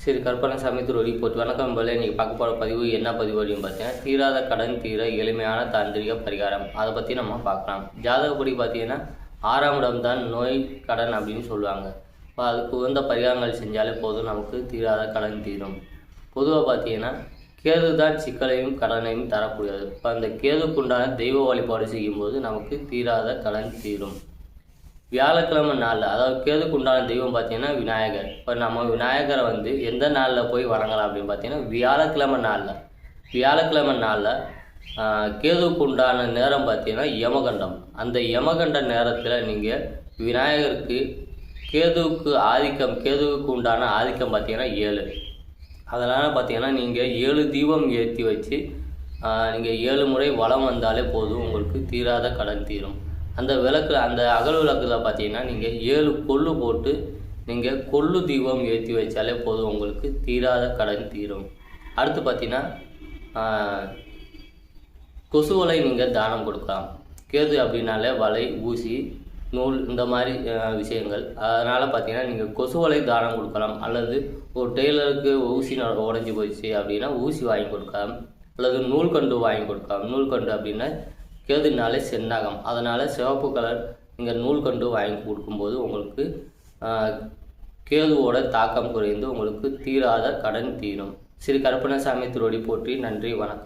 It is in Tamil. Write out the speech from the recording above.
சரி, கற்பனைசாமி திருவடி போட்டு வணக்கம் நண்பர்களே. இன்றைக்கி பார்க்க போகிற பதிவு என்ன பதிவு அப்படின்னு பார்த்தீங்கன்னா, தீராத கடன் தீர எளிமையான தாந்திரிக பரிகாரம். அதை பற்றி நம்ம பார்க்கலாம். ஜாதகப்படி பார்த்தீங்கன்னா 6ஆம் இடம் தான் நோய் கடன் அப்படின்னு சொல்லுவாங்க. இப்போ அதுக்கு உகந்த பரிகாரங்கள் செஞ்சாலே போதும், நமக்கு தீராத கடன் தீரும். பொதுவாக பார்த்தீங்கன்னா கேது தான் சிக்கலையும் கடனையும் தரக்கூடியது. இப்போ அந்த கேதுக்குண்டான தெய்வ வழிபாடு செய்யும்போது நமக்கு தீராத கடன் தீரும். வியாழக்கிழமை நாளில், அதாவது கேதுக்கு உண்டான தெய்வம் பார்த்தீங்கன்னா விநாயகர். இப்போ நம்ம விநாயகரை எந்த நாளில் போய் வணங்கலாம் அப்படின்னு பார்த்தீங்கன்னா வியாழக்கிழமை நாளில் கேதுக்கு உண்டான நேரம் பார்த்தீங்கன்னா யமகண்டம். அந்த யமகண்ட நேரத்தில் நீங்கள் விநாயகருக்கு கேதுவுக்கு உண்டான ஆதிக்கம் பார்த்தீங்கன்னா 7. அதனால் பார்த்தீங்கன்னா நீங்கள் 7 தீபம் ஏற்றி வச்சு நீங்கள் 7 முறை வலம் வந்தாலே போதும், உங்களுக்கு தீராத கடன் தீரும். அந்த அகல் விளக்கில் பார்த்தீங்கன்னா நீங்கள் 7 கொள்ளு போட்டு நீங்கள் கொள்ளு தீபம் ஏற்றி வச்சாலே போதும், உங்களுக்கு தீராத கடன் தீரும். அடுத்து பார்த்தீங்கன்னா கொசு வலை நீங்கள் தானம் கொடுக்கலாம். கேது அப்படின்னாலே வலை, ஊசி, நூல், இந்த மாதிரி விஷயங்கள். அதனால் பார்த்தீங்கன்னா நீங்கள் கொசு வலை தானம் கொடுக்கலாம். அல்லது ஒரு டெய்லருக்கு ஊசி உடஞ்சி போயிடுச்சு அப்படின்னா ஊசி வாங்கி கொடுக்கலாம். அல்லது நூல்கண்டு வாங்கி கொடுக்கலாம். நூல்கண்டு அப்படின்னா கேதுனாலே செந்நாகம், அதனால் சிவப்பு கலர் நீங்கள் நூல்கண்டு வாங்கி கொடுக்கும்போது உங்களுக்கு கேதுவோட தாக்கம் குறைந்து உங்களுக்கு தீராத கடன் தீரும். ஸ்ரீ கற்பனைசாமி திருவடி போற்றி. நன்றி, வணக்கம்.